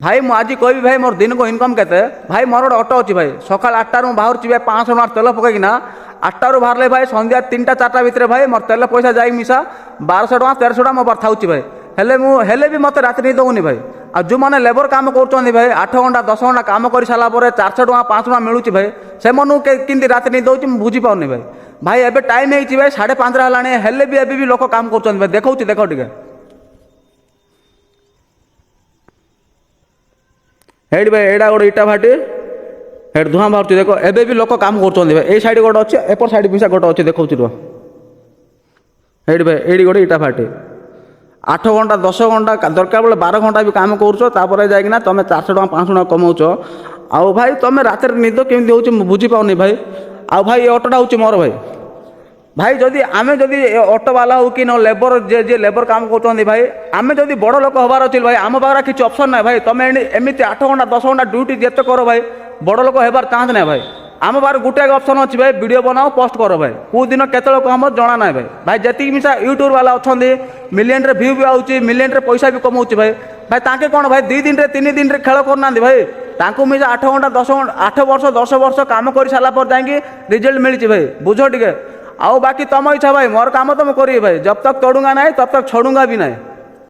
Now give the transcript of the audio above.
भाई मु आज कहबी भाई मोर दिन को इनकम केते भाई मोर गोटे अटो अच्छी भाई सकाल 8 रु बाहर भाई 500 टଙ୍କା तेल पकईना 8 रु बाहर भाई संध्या 3टा 4टा भितर भाई मोर तेल पैसा जाई मिसा 1200 टଙ୍କା 1300 टଙ୍କା मो पार थाउची भाई हेले भी मत रात नहीं दौनी भाई आ जो मैंने लेबर काम कर भाई 8 घंटा 10 घंटा काम कर सारा 400 टଙ୍କା 500 टଙ୍କା मिलूँ भाई से कि रात नहीं दौर बुझी पाऊनी भाई भाई एबे टाइम है भाई 5:30 है हेले भी एबे भी लोक काम कर भाई देखो देख टे हेड भाई एडा गोटे इटा भाटी हेड धुआं बाहर देख एबे भी लोक काम कर भाई ये साइड गोटे अच्छे एपर साइड मिसा गोटे अच्छे देखो हेड भाई एडी गोटे इटा भाटी 8 घंटा 10 घंटा दरकार बेले 12 घंटा भी काम कर जाइना तुम 400 टଙ୍କା 500 टଙ୍କା कमाउच आउ भाई तुम रात निद केमती हो बुझी पाऊनी भाई आउ भाई ये अटोटा हूँ मोर भाई भाई जदि आमे जदि ऑटो वाला हो कि न लेबर जे लेबर काम कर भाई आमे जदि बड़ लोक हबार अच्छे भाई आम पाखे किसी ऑप्शन ना भाई तुम एमती 8 घंटा 10 घंटा ड्यूटी जिते कर भाई बड़ लोक हबार चाहते ना भाई आम पाखे गोटे ऑप्शन अच्छी भाई वीडियो बनाओ पोस्ट कर भाई कौ दिन केत हम जना ना भाई भाई जी मिसा यूट्यूब वाला अच्छा मिलियन रे व्यू भी आउची मिलियन रे पैसा भी कमाऊँ भाई भाई ताके कौन भाई 2 दिन 3 दिन खेल करना भाई तांको मिसा 8 घंटा 10 घंटा 8 वर्ष 10 वर्ष काम कर सारा पर जाकि रिजल्ट मिली भाई बुझ टे आओ बाकी तुम इच्छा भाई मोर काम तो मैं करी भाई जब तक तोड़ूंगा नहीं तब तक छोड़ूंगा भी नहीं।